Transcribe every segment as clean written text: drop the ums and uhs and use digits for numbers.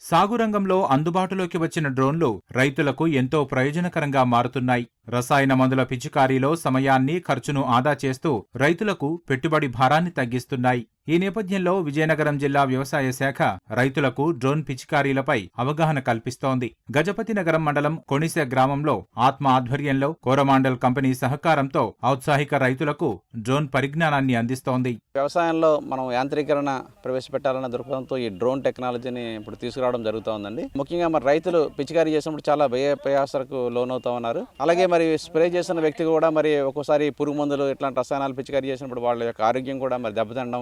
సాగు రంగంలో అందుబాటులోకి వచ్చిన డ్రోన్లు రైతులకు ఎంతో ప్రయోజనకరంగా మారుతున్నాయి. రసాయన మందుల పిచికారీలో సమయాన్ని, ఖర్చును ఆదా చేస్తూ రైతులకు పెట్టుబడి భారాన్ని తగ్గిస్తున్నాయి. ఈ నేపథ్యంలో విజయనగరం జిల్లా వ్యవసాయ శాఖ రైతులకు డ్రోన్ పిచికారీలపై అవగాహన కల్పిస్తోంది. గజపతినగరం మండలం కొణిసె గ్రామంలో ఆత్మ ఆధ్వర్యంలో కోరమాండల్ కంపెనీ సహకారంతో ఔత్సాహిక రైతులకు డ్రోన్ పరిజ్ఞానాన్ని అందిస్తోంది. వ్యవసాయంలో మనం యాంత్రీకరణ ప్రవేశపెట్టాలన్న దృక్పథంతో ఈ డ్రోన్ టెక్నాలజీని ఇప్పుడు తీసుకురావడం జరుగుతోందండి. ముఖ్యంగా మరి రైతులు పిచికారీ చేసినప్పుడు చాలా వ్యయ ప్రయాసలకు లోనవుతా ఉన్నారు. అలాగే మరి స్ప్రే చేసిన వ్యక్తి కూడా మరి ఒక్కోసారి పురుగు మందులు ఇట్లాంటి రసాయనాలు పిచికారీ చేసినప్పుడు వాళ్ళ యొక్క ఆరోగ్యం కూడా మరి దెబ్బతినడం,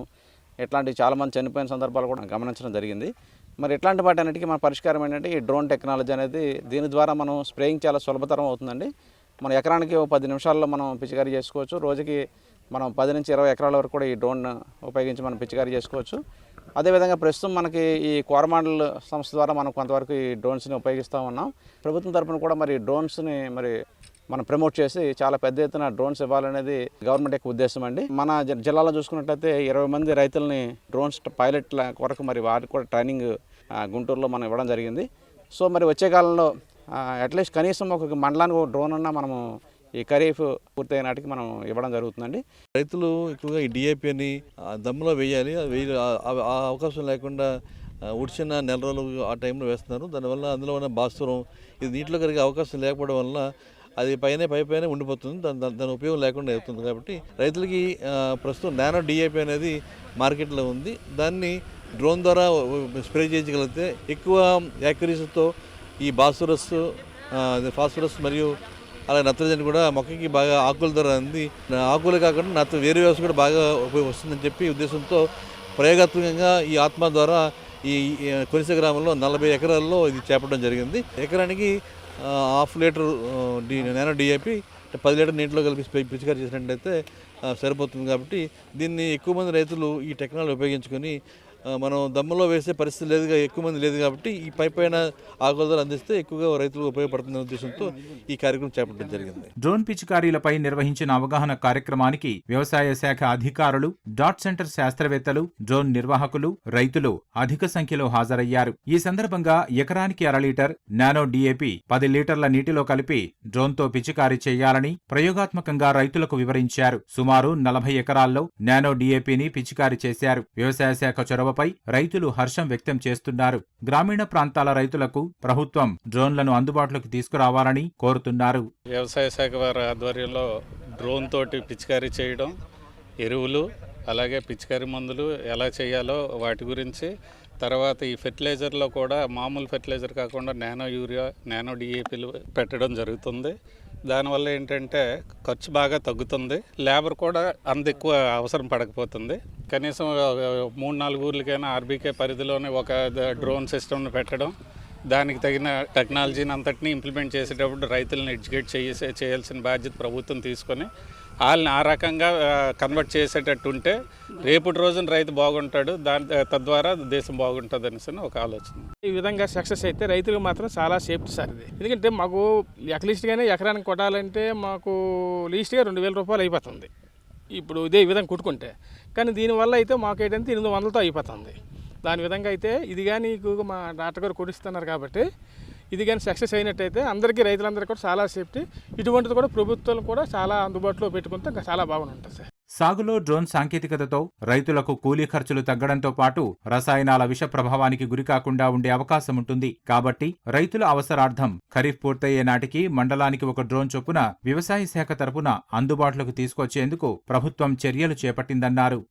ఇట్లాంటి చాలామంది చనిపోయిన సందర్భాలు కూడా గమనించడం జరిగింది. మరి ఇట్లాంటి వాటి అన్నిటికీ మన పరిష్కారం ఏంటంటే ఈ డ్రోన్ టెక్నాలజీ అనేది. దీని ద్వారా మనం స్ప్రేయింగ్ చాలా సులభతరం అవుతుందండి. మన ఎకరానికి 10 నిమిషాల్లో మనం పిచికారీ చేసుకోవచ్చు. రోజుకి మనం 10 నుంచి 20 ఎకరాల వరకు కూడా ఈ డ్రోన్ ఉపయోగించి మనం పిచికారీ చేసుకోవచ్చు. అదేవిధంగా ప్రస్తుతం మనకి ఈ కోరమాండల్ సంస్థ ద్వారా మనం కొంతవరకు ఈ డ్రోన్స్ని ఉపయోగిస్తూ ఉన్నాం. ప్రభుత్వం తరఫున కూడా మరి డ్రోన్స్ని మరి మనం ప్రమోట్ చేసి చాలా పెద్ద ఎత్తున డ్రోన్స్ ఇవ్వాలనేది గవర్నమెంట్ యొక్క ఉద్దేశం అండి. మన జిల్లాలో చూసుకున్నట్లయితే 20 మంది రైతుల్ని డ్రోన్స్ పైలట్ల కొరకు మరి వారికి కూడా ట్రైనింగ్ గుంటూరులో మనం ఇవ్వడం జరిగింది. సో మరి వచ్చే కాలంలో అట్లీస్ట్ కనీసం ఒక మండలానికి ఒక డ్రోన్ అన్నా మనము ఈ ఖరీఫ్ పూర్తయిన నాటికి మనం ఇవ్వడం జరుగుతుందండి. రైతులు ఎక్కువగా ఈ డిఏపి అని దమ్ములో వేయాలి. ఆ అవకాశం లేకుండా ఉడిచిన నెల రోజులు ఆ టైంలో వేస్తున్నారు. దానివల్ల అందులో ఉన్న భాస్వరం ఇది నీటిలో కరిగే అవకాశం లేకపోవడం వల్ల అది పైన ఉండిపోతుంది. దాని ఉపయోగం లేకుండా అవుతుంది. కాబట్టి రైతులకి ప్రస్తుతం నానో డిఏపి అనేది మార్కెట్లో ఉంది. దాన్ని డ్రోన్ ద్వారా స్ప్రే చేయగలిగితే ఎక్కువ యాక్యురసీతో ఈ ఫాస్ఫరస్ మరియు అలాగే నత్రజని కూడా మొక్కకి బాగా ఆకుల ద్వారా అంది. ఆకులు కాకుండా వేరే వ్యవస్థ కూడా బాగా వస్తుందని చెప్పి ఉద్దేశంతో ప్రయోగాత్మకంగా ఈ ఆత్మ ద్వారా ఈ కొనిసె గ్రామంలో 40 ఎకరాల్లో ఇది చేపట్టడం జరిగింది. ఎకరానికి 1/2 లీటర్ నానో డిఏపి 10 లీటర్ నీటిలో కలిపి పిచికారీ చేసినట్లయితే సరిపోతుంది. కాబట్టి దీన్ని ఎక్కువ మంది రైతులు ఈ టెక్నాలజీ ఉపయోగించుకొని మనం దమ్ములో వేసే పరిస్థితి లేదుగా, ఎక్కువ మంది లేదు కాబట్టి ఈ పైన ఆకుల ద్వారా అందిస్తే ఎక్కువగా రైతులకు ఉపయోగపడుతున్న ఉద్దేశంతో ఈ కార్యక్రమం చేపట్టడం జరిగింది. డ్రోన్ పిచికారీలపై నిర్వహించిన అవగాహన కార్యక్రమానికి వ్యవసాయ శాఖ అధికారులు, డాట్ సెంటర్ శాస్త్రవేత్తలు, డ్రోన్ నిర్వాహకులు, రైతులు అధిక సంఖ్యలో హాజరయ్యారు. ఈ సందర్భంగా ఎకరానికి 1/2 లీటర్ నానో డిఏపి 10 లీటర్ల నీటిలో కలిపి డ్రోన్తో పిచికారీ చేయాలని ప్రయోగాత్మకంగా రైతులకు వివరించారు. సుమారు 40 ఎకరాల్లో నానో డిఏపిని పిచికారీ చేశారు. వ్యవసాయ శాఖ చొరవ రైతులు హర్షం వ్యక్తం చేస్తున్నారు. గ్రామీణ ప్రాంతాల రైతులకు ప్రభుత్వం డ్రోన్లను అందుబాటులోకి తీసుకురావాలని కోరుతున్నారు. వ్యవసాయ శాఖ వారి ఆధ్వర్యంలో డ్రోన్ తోటి పిచికారీ చేయడం, ఎరువులు అలాగే పిచికారీ మందులు ఎలా చేయాలో వాటి గురించి, తర్వాత ఈ ఫెర్టిలైజర్లో కూడా మామూలు ఫెర్టిలైజర్ కాకుండా నానో యూరియా, నానో డిఏపీలు పెట్టడం జరుగుతుంది. దానివల్ల ఏంటంటే ఖర్చు బాగా తగ్గుతుంది, లేబర్ కూడా అంత ఎక్కువ అవసరం పడకపోతుంది. కనీసం 3-4 ఊర్లకైనా ఆర్బీకే పరిధిలోనే ఒక డ్రోన్ సిస్టమ్ను పెట్టడం, దానికి తగిన టెక్నాలజీని అంతటినీ ఇంప్లిమెంట్ చేసేటప్పుడు రైతులను ఎడ్యుకేట్ చేయాల్సిన బాధ్యత ప్రభుత్వం తీసుకొని వాళ్ళని ఆ రకంగా కన్వర్ట్ చేసేటట్టు ఉంటే రేపటి రోజున రైతు బాగుంటాడు, తద్వారా దేశం బాగుంటుంది అనేసి ఒక ఆలోచన. ఈ విధంగా సక్సెస్ అయితే రైతులకు మాత్రం చాలా సేఫ్టీ సార్ ఇది. ఎందుకంటే మాకు అట్లీస్ట్గానే ఎకరానికి కొట్టాలంటే మాకు లీస్ట్గా 2,000 రూపాయలు అయిపోతుంది ఇప్పుడు ఇదే విధంగా కుట్టుకుంటే. కానీ దీనివల్ల అయితే మాకు ఏంటంటే 800తో అయిపోతుంది. దాని విధంగా అయితే ఇది కానీ మా డాక్టర్ గారు కొడిస్తున్నారు కాబట్టి ఇది కానీ సక్సెస్ అయినట్టయితే అందరికీ, రైతులందరికీ కూడా చాలా సేఫ్టీ. ఇటువంటిది కూడా ప్రభుత్వాలు కూడా చాలా అందుబాటులో పెట్టుకుంటే ఇంకా చాలా బాగుంటుంది సార్. సాగులో డ్రోన్ సాంకేతికతతో రైతులకు కూలీ ఖర్చులు తగ్గడంతో పాటు రసాయనాల విష ప్రభావానికి గురికాకుండా ఉండే అవకాశం ఉంటుంది. కాబట్టి రైతుల అవసరార్థం ఖరీఫ్ పూర్తయ్యే నాటికి మండలానికి ఒక డ్రోన్ చొప్పున వ్యవసాయ శాఖ తరపున అందుబాటులోకి తీసుకొచ్చేందుకు ప్రభుత్వం చర్యలు చేపట్టిందన్నారు.